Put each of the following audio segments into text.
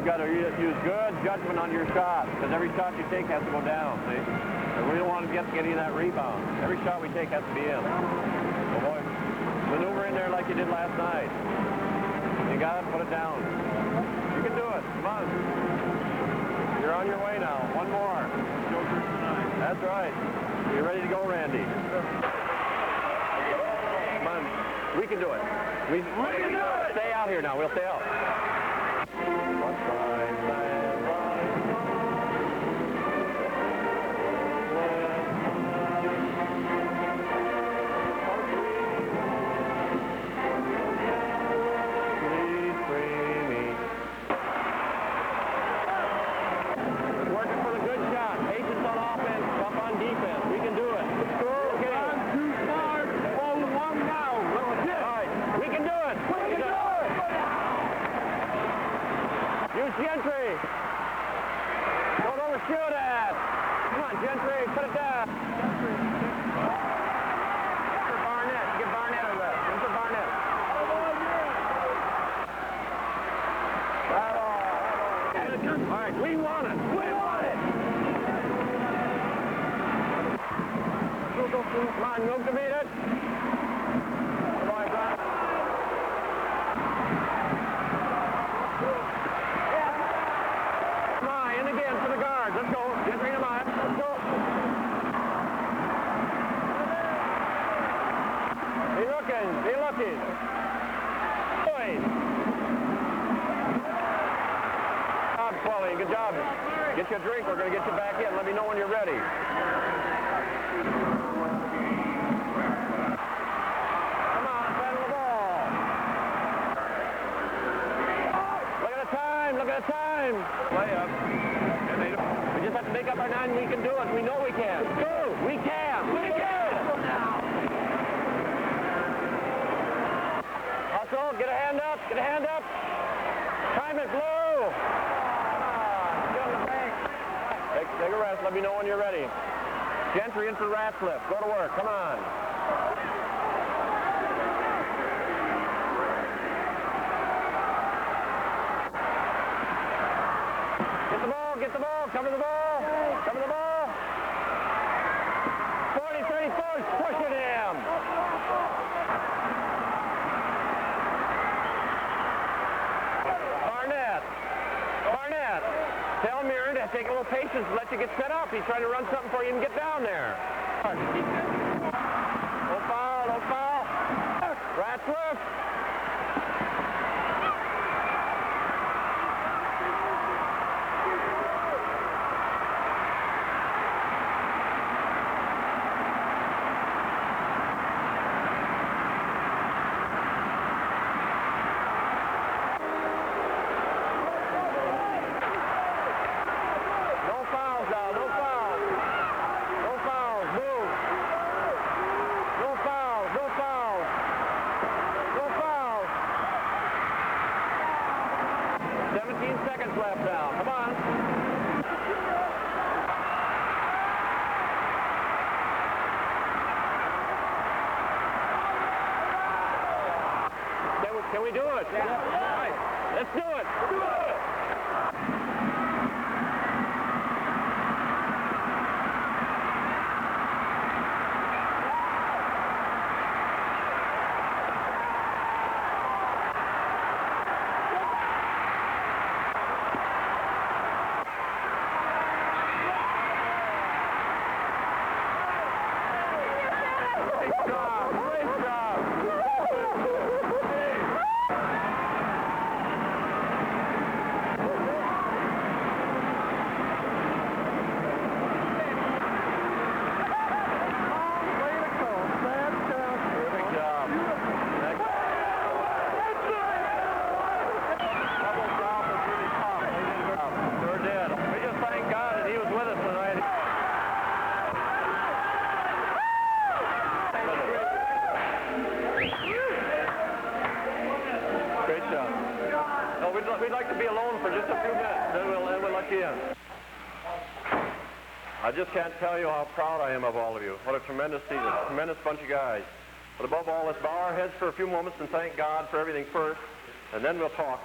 you've got to use good judgment on your shot, because every shot you take has to go down, see? And we don't want to get any of that rebound. Every shot we take has to be in. So, boy, maneuver in there like you did last night. You got it, put it down. You can do it. Come on. You're on your way now. One more. That's right. You ready to go, Randy? Come on. We can do it. We can do it. Stay out here now. We'll stay out. Gentry! Don't overshoot it! Come on, Gentry, put it down! For Barnett, get Barnett a lift. Go for Barnett. All right, we want it! We want it! Come on, move to beat it! Come on, Brian. Again for the guards. Let's go. Gentry to mine. Let's go. Be looking. Be looking. Boys. Good job, Paulie. Good job. Get you a drink. We're going to get you back in. Let me know when you're ready. Come on, paddle the ball. Look at the time. Look at the time. Play up. We just have to make up our mind. We can do it. We know we can. Let's go. We can. We can. Hustle. Get a hand up. Get a hand up. Time it, Blue. Come on. Take a rest. Let me know when you're ready. Gentry in for rat flip. Go to work. Come on. Get the ball, cover the ball, cover the ball. 40, 30, push it in. Barnett, tell Mirren to take a little patience and let you get set up. He's trying to run something for you and get down there. No foul, no foul. Ratcliffe. Can we do it? Yeah. All right. Let's do it. Do it. Great job. Great job. We'd like to be alone for just a few minutes, then we'll let you in. I just can't tell you how proud I am of all of you. What a tremendous season, a tremendous bunch of guys. But above all, let's bow our heads for a few moments and thank God for everything first, and then we'll talk.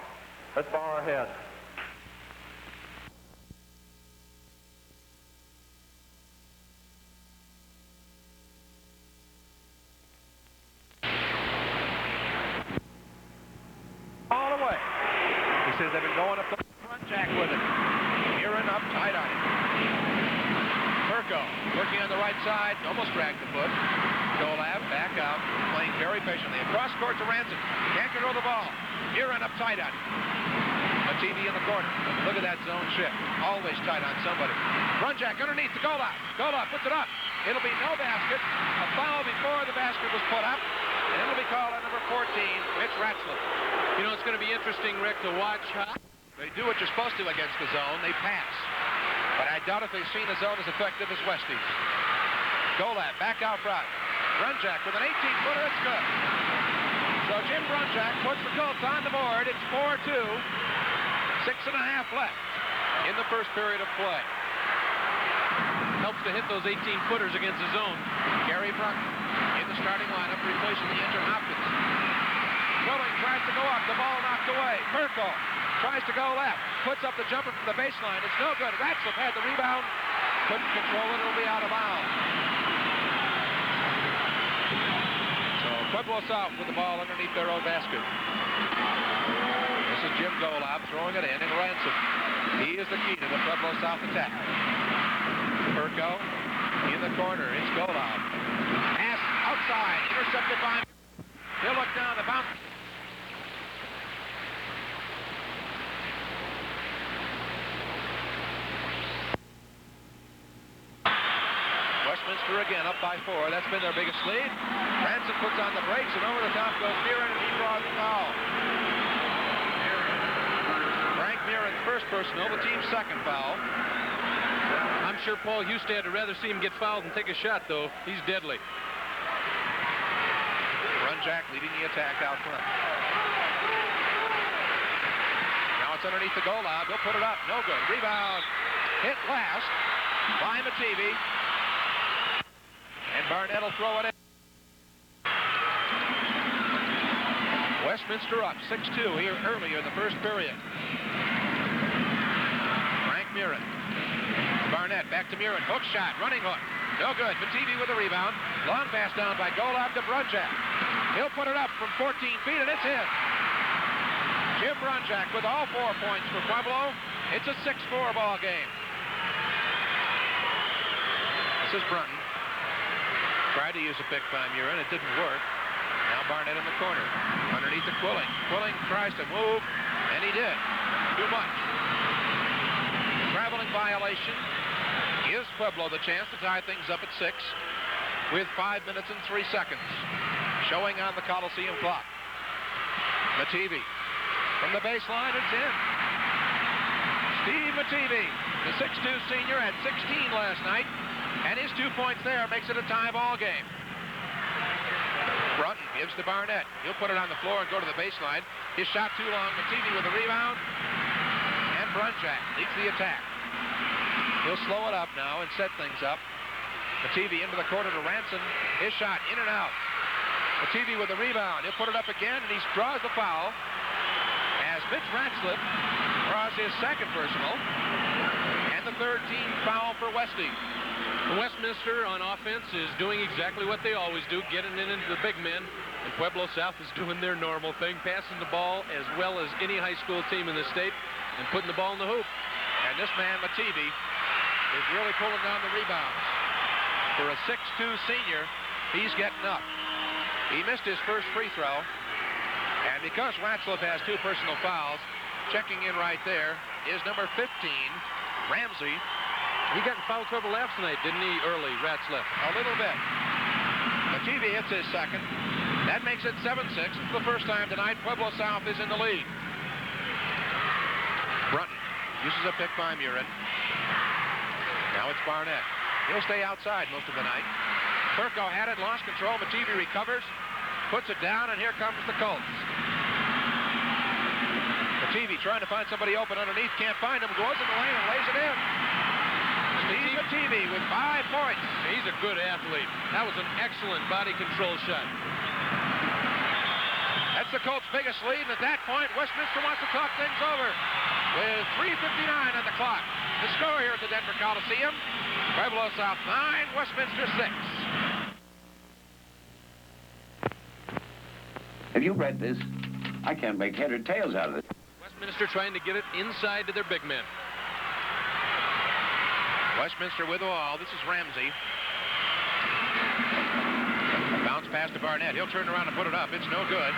Let's bow our heads. says they've been going up the front jack with it. Murin up tight on him. Perko working on the right side, almost dragged the foot. Golab back out, playing very patiently. Across court to Ranson. Can't control the ball. Murin up tight on him. TV in the corner. Look at that zone shift. Always tight on somebody. Run jack underneath to Golab. Golab puts it up. It'll be no basket. A foul before the basket was put up. And it'll be called on number 14, Mitch Ratzlaff. You know, it's going to be interesting, Rick, to watch how they do what you're supposed to against the zone. They pass. But I doubt if they've seen the zone as effective as Westies. Golab back out front. Brunjack with an 18-footer. It's good. So Jim Brunjack puts the Colts on the board. It's 4-2. 6.5 left in the first period of play. helps to hit those 18-footers against the zone. Gary Brunton in the starting lineup, replacing the injured Hopkins. Willing tries to go up, the ball knocked away. Perko tries to go left, puts up the jumper from the baseline. It's no good. Ratzlaff had the rebound, couldn't control it. It'll be out of bounds. So Pueblo South with the ball underneath their own basket. This is Jim Golab throwing it in, and Ransom. He is the key to the Pueblo South attack. Perko in the corner. It's Golab. Pass outside, intercepted by. He'll look down the bounce. Westminster again up by 4. That's been their biggest lead. Ransom puts on the brakes, and over the top goes Murin, and he draws the foul. Frank Murin's first personal, the team's second foul. I'm sure Paul Hustad would rather see him get fouled and take a shot, though. He's deadly. Brunjack leading the attack out front. Now it's underneath the goal line. They'll put it up. No good. Rebound. Hit last by Mativi. And Barnett will throw it in. Westminster up 6-2 here earlier in the first period. Frank Murin. Barnett back to Murin. Hook shot. Running hook. No good. Mativi with a rebound. Long pass down by Golab to Brunjack. He'll put it up from 14 feet, and it's in. Jim Brunjack with all 4 points for Pueblo. It's a 6-4 ball game. This is Brunton. Tried to use a pick by Murin. It didn't work. Now Barnett in the corner. Underneath the Quilling. Quilling tries to move, and he did. Too much. Traveling violation gives Pueblo the chance to tie things up at 6 with 5 minutes and 3 seconds. Showing on the Coliseum clock. Mativi from the baseline, it's in. Steve Mativi, the 6'2 senior, had 16 last night, and his 2 points there makes it a tie ball game. Brunton gives to Barnett. He'll put it on the floor and go to the baseline. His shot too long. Mativi with a rebound, and Brunjack leads the attack. He'll slow it up now and set things up. Mativi into the corner to Ranson. His shot in and out. Mativi with a rebound. He'll put it up again, and he draws the foul as Mitch Ratzlaff draws his second personal and the third team foul for Westie. Westminster on offense is doing exactly what they always do, getting in into the big men, and Pueblo South is doing their normal thing, passing the ball as well as any high school team in the state and putting the ball in the hoop. And this man, Mativi, is really pulling down the rebounds. For a 6'2 senior, he's getting up. He missed his first free throw, and because Ratzlaff has 2 personal fouls, checking in right there is number 15, Ramsey. He got in foul trouble last night, didn't he, early, Ratzlaff? A little bit. Mativi hits his second. That makes it 7-6. It's the first time tonight Pueblo South is in the lead. Brunton uses a pick by Murin. Now it's Barnett. He'll stay outside most of the night. Perko had it, lost control. Mativi recovers, puts it down, and here comes the Colts. Mativi trying to find somebody open underneath, can't find him, goes in the lane and lays it in. Steve Mativi with 5 points. He's a good athlete. That was an excellent body control shot. That's the Colts' biggest lead, and at that point, Westminster wants to talk things over with 3:59 on the clock. The score here at the Denver Coliseum, Pueblo South 9, Westminster 6. Have you read this? I can't make head or tails out of it. Westminster trying to get it inside to their big men. Westminster with the ball. This is Ramsey. Bounce pass to Barnett. He'll turn around and put it up. It's no good.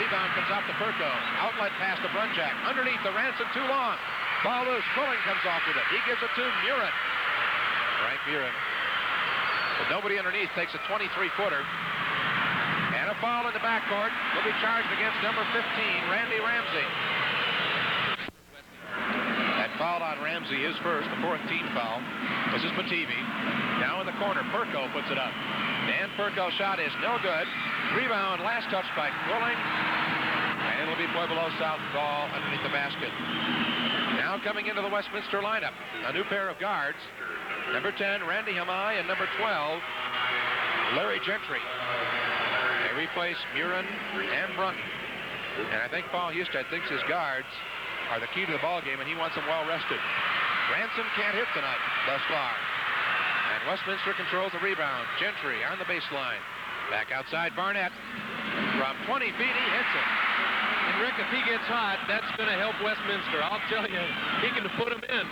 Rebound comes off to Perko. Outlet pass to Brunjack. Underneath the Ransom, too long. Ball loose. Pulling comes off with it. He gives it to Murin. Frank Murin. But nobody underneath takes a 23-footer. And a foul in the backcourt. Will be charged against number 15, Randy Ramsey. That foul on Ramsey is first, the fourth team foul. This is Mativi. Now in the corner, Perko puts it up. Dan Perko's shot is no good. Rebound, last touch by Quilling. And it'll be Pueblo South ball underneath the basket. Now coming into the Westminster lineup, a new pair of guards. Number 10, Randy Hamai, and number 12, Larry Gentry. They replace Murin and Brunton. And I think Paul Husted thinks his guards are the key to the ball game, and he wants them well rested. Ransom can't hit tonight thus far. And Westminster controls the rebound. Gentry on the baseline. Back outside, Barnett. From 20 feet, he hits it. And Rick, if he gets hot, that's going to help Westminster. I'll tell you, he can put him in.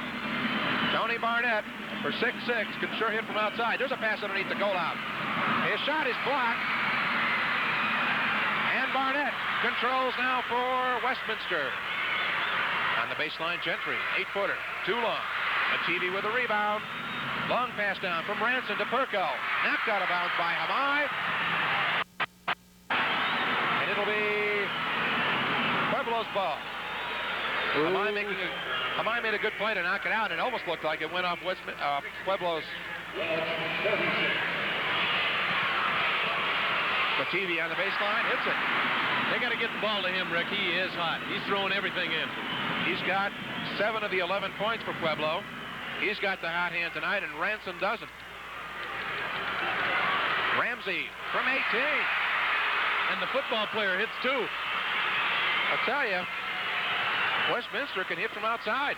Tony Barnett, for 6'6", can sure hit from outside. There's a pass underneath the goal out. His shot is blocked. And Barnett controls now for Westminster. On the baseline, Gentry, 8-footer, too long. Mativi with a rebound. Long pass down from Ranson to Perko. Knocked out of bounds by Hamai. And it'll be Pueblo's ball. Hamai made a good play to knock it out. It almost looked like it went off Pueblo's. Mativi on the baseline, hits it. They got to get the ball to him, Rick. He is hot. He's throwing everything in. He's got 7 of the 11 points for Pueblo. He's got the hot hand tonight, and Ransom doesn't. Ramsey from 18. And the football player hits too. I'll tell you, Westminster can hit from outside.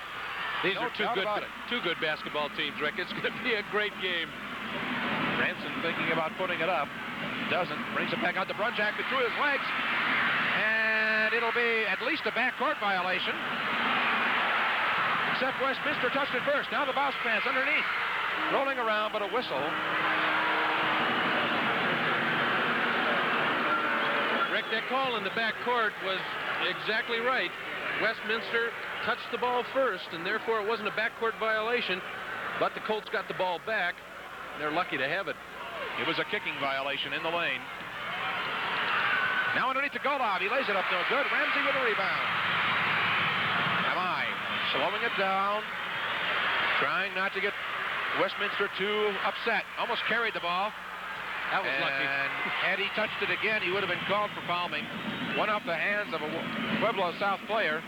These are two good basketball teams, Rick. It's going to be a great game. Ransom thinking about putting it up. Doesn't. Brings it back out to Brunjack through his legs. And it'll be at least a backcourt violation. Except Westminster touched it first. Now the bounce pass underneath. Rolling around, but a whistle. Rick, that call in the backcourt was exactly right. Westminster touched the ball first, and therefore it wasn't a backcourt violation. But the Colts got the ball back. They're lucky to have it. It was a kicking violation in the lane. Now underneath the Golov. He lays it up no good. Ramsey with a rebound. Hamai slowing it down. Trying not to get Westminster too upset. Almost carried the ball. That was lucky. And had he touched it again, he would have been called for fouling. One off the hands of a Pueblo South player.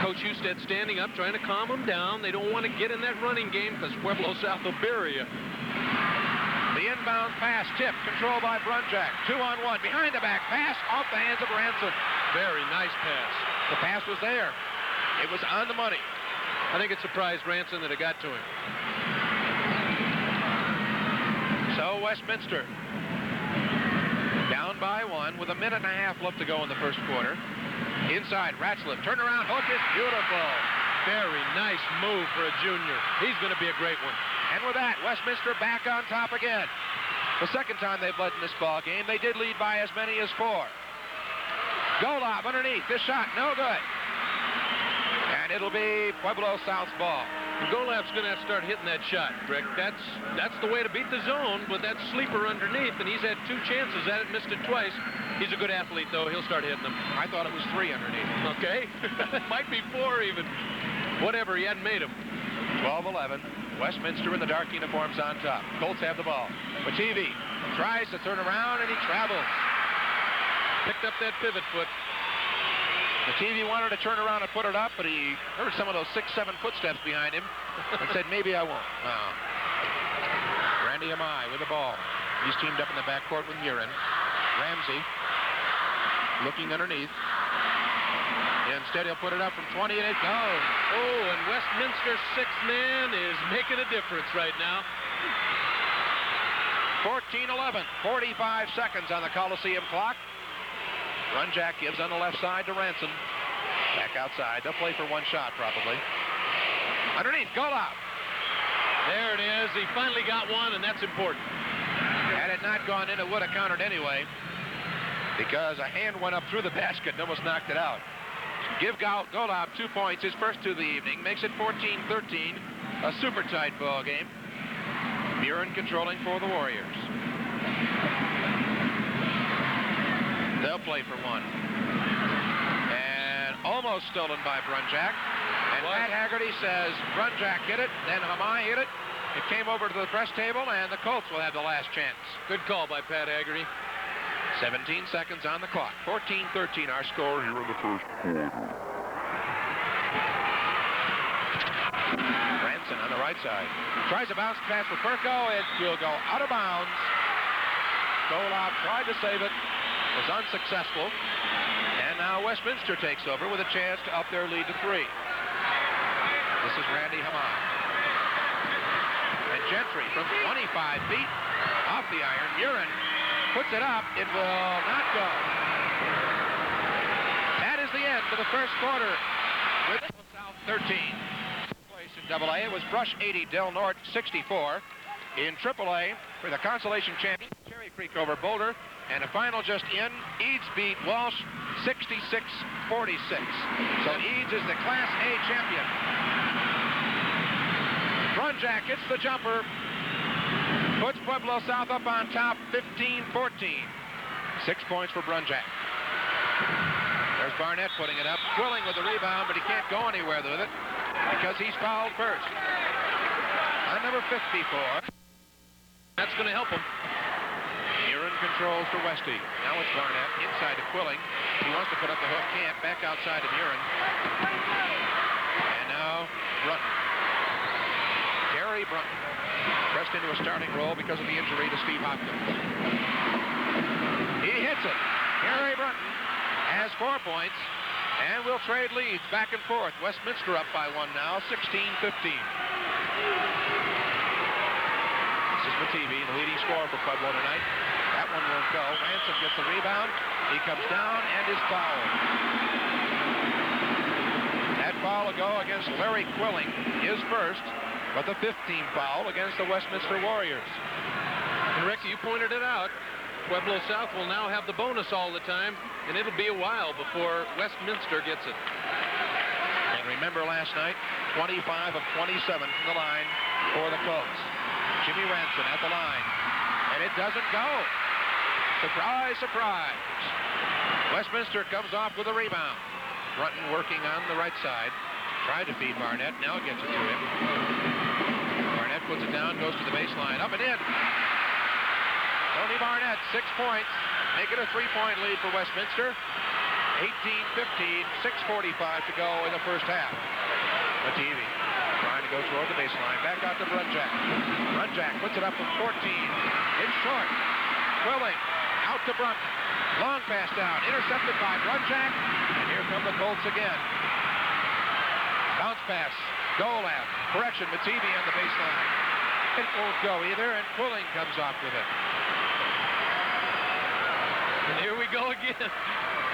Coach Husted standing up, trying to calm them down. They don't want to get in that running game because Pueblo South will bury you. The inbound pass tipped, controlled by Brunjack. 2-on-1, behind the back pass, off the hands of Ransom. Very nice pass. The pass was there. It was on the money. I think it surprised Ransom that it got to him. So Westminster down by 1 with a minute and a half left to go in the first quarter. Inside, Ratzlaff, turnaround hook is beautiful. Very nice move for a junior. He's going to be a great one. And with that, Westminster back on top again. The second time they've led in this ball game. They did lead by as many as 4. Golov underneath. This shot, no good. And it'll be Pueblo South's ball. And Golov's going to have to start hitting that shot, Rick. That's the way to beat the zone with that sleeper underneath, and he's had 2 chances at it, missed it twice. He's a good athlete, though. He'll start hitting them. I thought it was 3 underneath. Okay. Might be 4 even. Whatever, he hadn't made them. 12-11. Westminster in the dark uniforms on top. Colts have the ball. Mativi tries to turn around, and he travels. Picked up that pivot foot. Mativi wanted to turn around and put it up, but he heard some of those 6-7 footsteps behind him and said, maybe I won't. Wow. Randy Hamai with the ball. He's teamed up in the backcourt with Murin. Ramsey looking underneath. Instead, he'll put it up from 20, and it goes. Oh, and Westminster's 6th man is making a difference right now. 14-11, 45 seconds on the Coliseum clock. Brunjack gives on the left side to Ransom. Back outside. They'll play for one shot, probably. Underneath, Golub. There it is. He finally got one, and that's important. Had it not gone in, it would have countered anyway, because a hand went up through the basket and almost knocked it out. Give Golub 2 points, his first to the evening, makes it 14-13, a super tight ball game. Buren controlling for the Warriors. They'll play for one. And almost stolen by Brunjack. And Pat Haggerty says Brunjack hit it, then Hamai hit it. It came over to the press table, and the Colts will have the last chance. Good call by Pat Haggerty. 17 seconds on the clock. 14-13 our score here in the first quarter. Ranson on the right side. Tries a bounce pass for Perko. It will go out of bounds. Golub tried to save it. Was unsuccessful. And now Westminster takes over with a chance to up their lead to 3. This is Randy Hamai. And Gentry from 25 feet off the iron. Buren puts it up. It will not go. That is the end of the first quarter with South 13. Place in AA, it was Brush 80, Del Norte 64. In AAA for the consolation champion, Cherry Creek over Boulder. And a final just in, Eads beat Walsh 66-46. So Eads is the Class A champion. Brunjack hits the jumper. Puts Pueblo South up on top, 15-14. 6 points for Brunjack. There's Barnett putting it up. Quilling with the rebound, but he can't go anywhere with it because he's fouled first. On number 54. That's going to help him. Buren controls for Westy. Now it's Barnett inside to Quilling. He wants to put up the hook, can't. Back outside to Buren. And now Brunton. Gary Brunton. Pressed into a starting role because of the injury to Steve Hopkins. He hits it. Gary Brunton has 4 points, and will trade leads back and forth. Westminster up by 1 now, 16-15. This is Mativi, the leading scorer for Pueblo tonight. That one won't go. Ransom gets the rebound. He comes down and is fouled. That foul will go against Larry Quilling, his first, but the 15th foul against the Westminster Warriors. And Rick, you pointed it out. Pueblo South will now have the bonus all the time, and it'll be a while before Westminster gets it. And remember last night, 25 of 27 from the line for the Colts. Jimmy Ranson at the line, and it doesn't go. Surprise, surprise. Westminster comes off with a rebound. Brunton working on the right side. Tried to feed Barnett, now gets it to him. Barnett puts it down, goes to the baseline, up and in. Tony Barnett, 6 points. Make it a 3-point lead for Westminster. 18-15, 6:45 to go in the first half. Mativi trying to go toward the baseline. Back out to Brunjack. Brunjack puts it up from 14. It's short. Quilling out to Brunton. Long pass down. Intercepted by Brunjack. And here come the Colts again. Bounce pass. Golab. Correction. Mativi on the baseline. It won't go either, and Quilling comes off with it. And here we go again.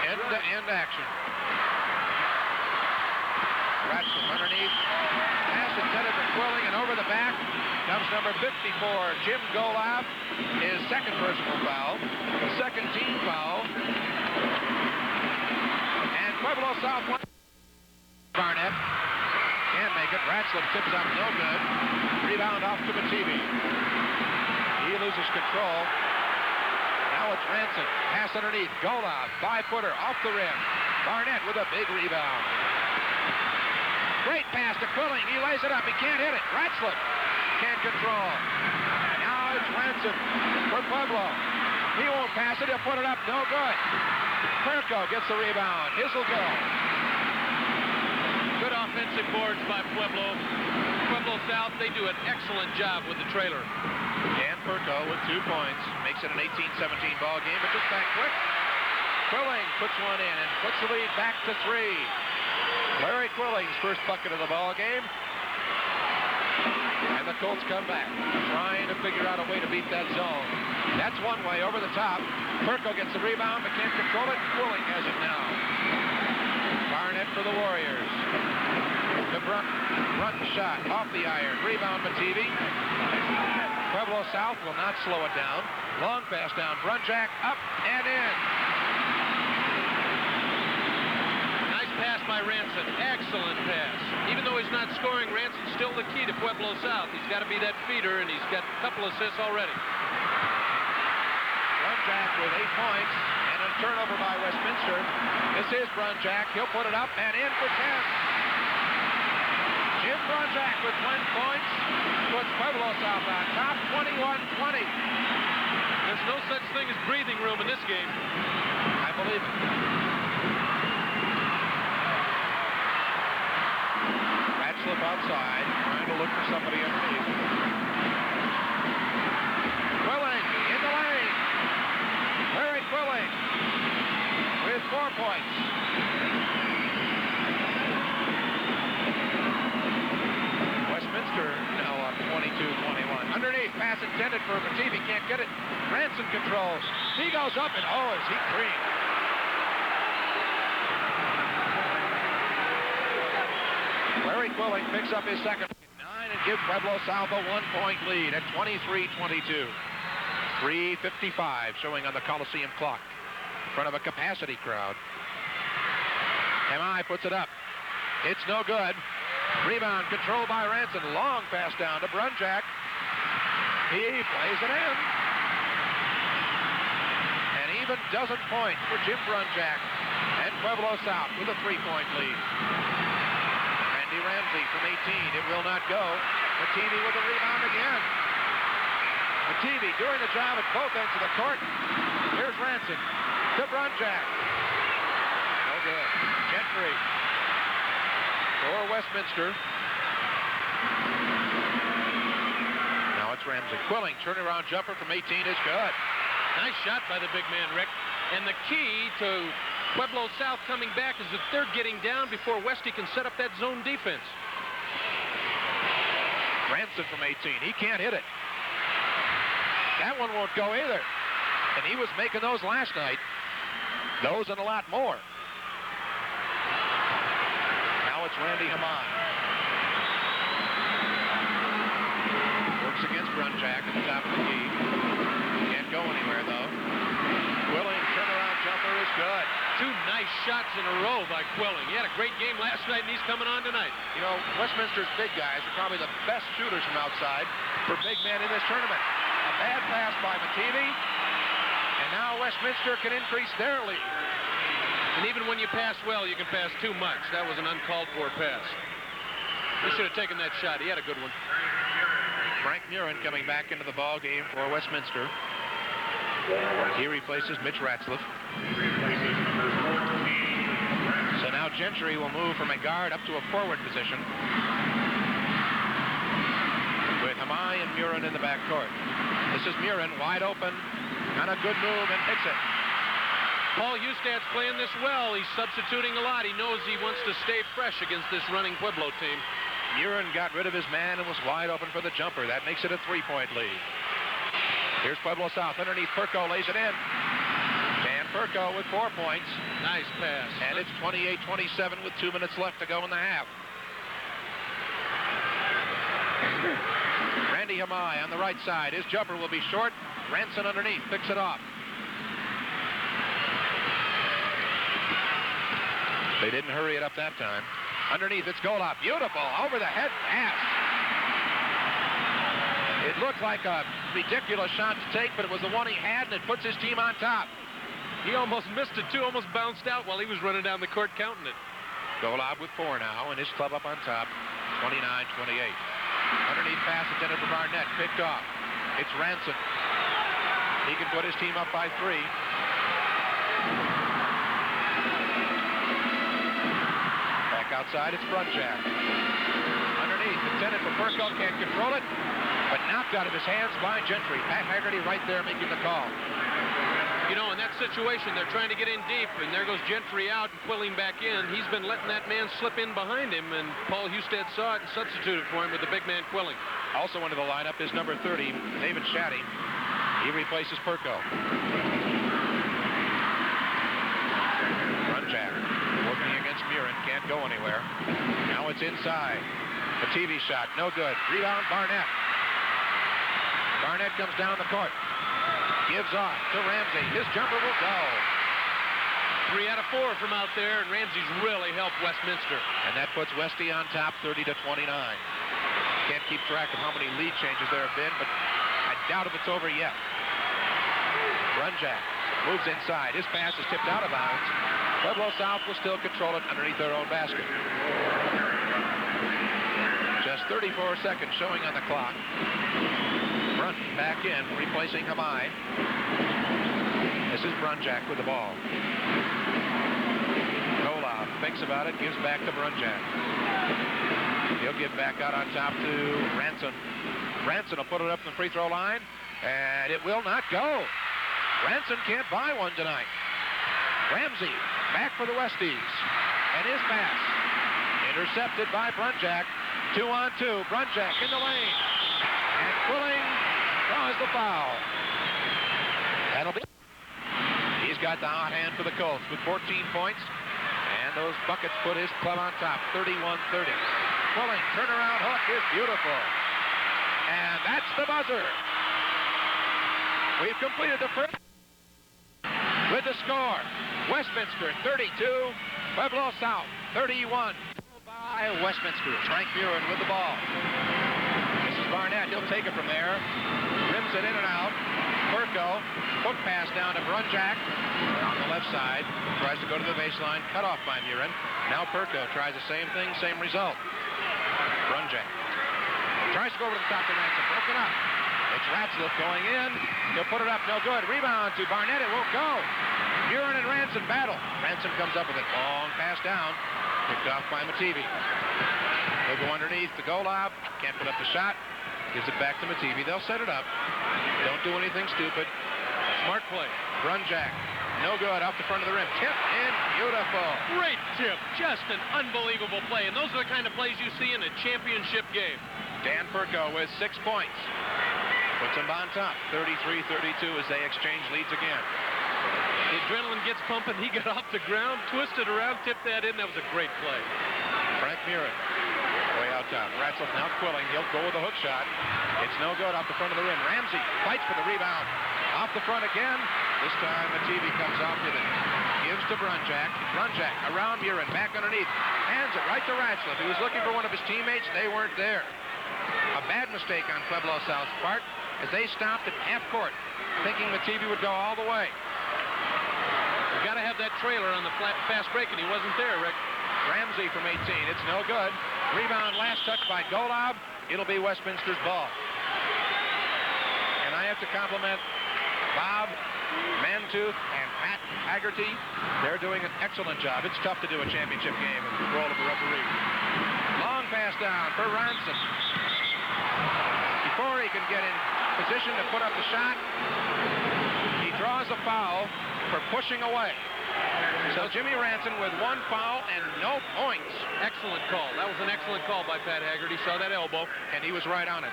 End-to-end action. Ratcliffe underneath. Pass intended for Quilling, and over the back comes number 54, Jim Golab. His second personal foul. The second team foul. And Pueblo South Barnett can't make it. Ratcliffe tips up, no good. Rebound off to Mativi. He loses control. Now it's Ranson. Pass underneath. Golab, 5-footer, off the rim. Barnett with a big rebound. Great pass to Quilling. He lays it up. He can't hit it. Ratcliffe can't control. Now it's Ranson for Pueblo. He won't pass it. He'll put it up. No good. Perko gets the rebound. His will go. Good offensive boards by Pueblo. Pueblo South, they do an excellent job with the trailer. Dan Perko with 2 points. Makes it an 18-17 ball game, but just back quick. Quilling puts one in and puts the lead back to 3. Larry Quilling's first bucket of the ball game. And the Colts come back, trying to figure out a way to beat that zone. That's one way over the top. Perko gets the rebound, but can't control it. Quilling has it now. Barnett for the Warriors. The front shot off the iron. Rebound Mativi. Pueblo South will not slow it down. Long pass down. Brunjack up and in. Nice pass by Ranson. Excellent pass. Even though he's not scoring, Ranson's still the key to Pueblo South. He's got to be that feeder, and he's got a couple assists already. Brunjack with 8 points and a turnover by Westminster. This is Brunjack. He'll put it up and in for 10. Jim Brunjack with 10 points puts Pueblo South on top, 21-20. There's no such thing as breathing room in this game. I believe it. Bad slip outside, trying to look for somebody underneath. Quilling in the lane. Larry Quilling with 4 points. Westminster now up 22-21. Underneath, pass intended for Mativi, can't get it. Ranson controls. He goes up and oh, is he creamed. Larry Quilling picks up his second 9 and gives Pueblo South a 1-point lead at 23-22. 3:55 showing on the Coliseum clock in front of a capacity crowd. MI puts it up. It's no good. Rebound controlled by Ranson. Long pass down to Brunjack. He plays it in. An even dozen points for Jim Brunjack and Pueblo South with a 3-point lead. Randy Ramsey from 18. It will not go. Mativi with a rebound again. Mativi doing the job at both ends of the court. Here's Ranson to Brunjack. No good. Gentry for Westminster. Now it's Ramsey. Quilling, turnaround jumper from 18 is good. Nice shot by the big man, Rick. And the key to Pueblo South coming back is that they're getting down before Westy can set up that zone defense. Ranson from 18. He can't hit it. That one won't go either. And he was making those last night. Those and a lot more. Now it's Randy Hamon. Works against Brunjack at the top of the key. Can't go anywhere, though. Quilling, turnaround jumper is good. 2 nice shots in a row by Quilling. He had a great game last night, and he's coming on tonight. You know, Westminster's big guys are probably the best shooters from outside for big men in this tournament. A bad pass by Mativi, and now Westminster can increase their lead. And even when you pass well, you can pass too much. That was an uncalled for pass. He should have taken that shot. He had a good one. Frank Murin coming back into the ball game for Westminster. He replaces Mitch Ratzlaff. So now Gentry will move from a guard up to a forward position with Hamai and Murin in the backcourt. This is Murin wide open on a good move and hits it. Paul Hustad's playing this well. He's substituting a lot. He knows he wants to stay fresh against this running Pueblo team. Murin got rid of his man and was wide open for the jumper. That makes it a 3-point lead. Here's Pueblo South underneath. Perko lays it in. Dan Perko with 4 points. Nice pass. And it's 28-27 with 2 minutes left to go in the half. Randy Hamai on the right side. His jumper will be short. Ranson underneath picks it off. They didn't hurry it up that time. Underneath, it's Golop. Beautiful. Over the head pass. It looked like a ridiculous shot to take, but it was the one he had, and it puts his team on top. He almost missed it, too. Almost bounced out while he was running down the court counting it. Golop with 4 now, and his club up on top. 29-28. Underneath pass intended for Barnett. Picked off. It's Ranson. He can put his team up by 3. Outside, it's Brunjack. Underneath, intended for Perko, can't control it, but knocked out of his hands by Gentry. Pat Haggerty right there making the call. You know, in that situation, they're trying to get in deep, and there goes Gentry out and Quilling back in. He's been letting that man slip in behind him, and Paul Hustad saw it and substituted for him with the big man Quilling. Also into the lineup is number 30, David Shaddy. He replaces Perko. Brunjack working against Murin. Can't go anywhere. Now it's inside. The TV shot. No good. Rebound, Barnett. Barnett comes down the court. Gives off to Ramsey. His jumper will go. 3 out of 4 from out there, and Ramsey's really helped Westminster. And that puts Westy on top 30-29. Can't keep track of how many lead changes there have been, but I doubt if it's over yet. Brunjack moves inside. His pass is tipped out of bounds. Pueblo South will still control it underneath their own basket. Just 34 seconds showing on the clock. Brunt back in, replacing Hamai. This is Brunjack with the ball. Golov thinks about it, gives back to Brunjack. He'll give back out on top to Ranson. Ranson will put it up in the free throw line, and it will not go. Ranson can't buy one tonight. Ramsey back for the Westies. And his pass intercepted by Brunjack. 2-on-2. Brunjack in the lane. And Quilling draws the foul. That'll be. He's got the hot hand for the Colts with 14 points. And those buckets put his club on top. 31-30. Quilling turnaround hook is beautiful. And that's the buzzer. We've completed the first. With the score, Westminster 32, Pueblo South 31 by Westminster. Frank Murin with the ball. This is Barnett. He'll take it from there. Rims it in and out. Perko, hook pass down to Brunjack on the left side. Tries to go to the baseline. Cut off by Murin. Now Perko tries the same thing, same result. Brunjack tries to go over to the top of Ransom. Broken up. It's Ratzlaff going in. He'll put it up. No good. Rebound to Barnett. It won't go. Murin and Ranson battle. Ranson comes up with it. Long pass down. Picked off by Mativi. They'll go underneath to Golov. Can't put up the shot. Gives it back to Mativi. They'll set it up. Don't do anything stupid. Smart play. Brunjack. No good. Off the front of the rim. Tip in. Beautiful. Great tip. Just an unbelievable play. And those are the kind of plays you see in a championship game. Dan Perko with 6 points. Puts them on top, 33-32 as they exchange leads again. The adrenaline gets pumping. He got off the ground, twisted around, tipped that in. That was a great play. Frank Murin, way out top. Ratzlaff now Quilling. He'll go with a hook shot. It's no good off the front of the rim. Ramsey fights for the rebound. Off the front again. This time Mativi comes off with it. Gives to Brunjack. Brunjack around Murin, back underneath. Hands it right to Ratzlaff. He was looking for one of his teammates. They weren't there. A bad mistake on Pueblo South's part as they stopped at half court, thinking Mativi would go all the way. You got to have that trailer on the fast break, and he wasn't there, Rick. Ramsey from 18. It's no good. Rebound, last touch by Golov. It'll be Westminster's ball. And I have to compliment Bob, Mantooth, and Pat Haggerty. They're doing an excellent job. It's tough to do a championship game in the role of a referee. Long pass down for Ranson. Before he can get in position to put up the shot, he draws a foul for pushing away. So Jimmy Ranson with 1 foul and no points. Excellent call. That was an excellent call by Pat Haggerty. Saw that elbow. And he was right on it.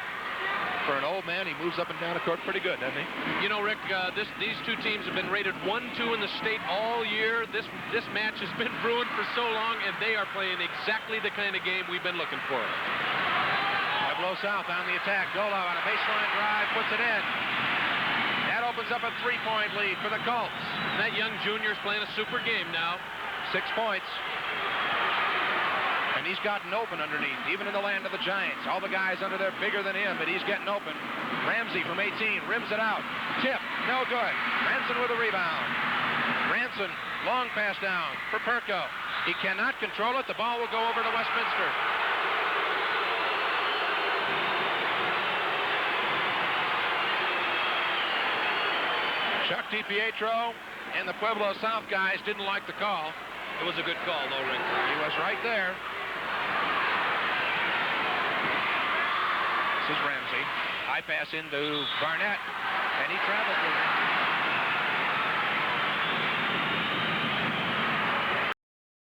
For an old man, he moves up and down the court pretty good, doesn't he? You know, Rick, these two teams have been rated 1-2 in the state all year. This match has been brewing for so long, and they are playing exactly the kind of game we've been looking for. Pueblo South on the attack. Golov on a baseline drive, puts it in. That opens up a 3-point lead for the Colts. That young junior's playing a super game now. 6 points. And he's gotten open underneath, even in the land of the Giants. All the guys under there bigger than him, but he's getting open. Ramsey from 18, rims it out. Tip, no good. Ranson with a rebound. Ranson, long pass down for Perko. He cannot control it. The ball will go over to Westminster. Chuck DiPietro and the Pueblo South guys didn't like the call. It was a good call, though, Rick. He was right there. This is Ramsey. High pass into Barnett, and he travels with it.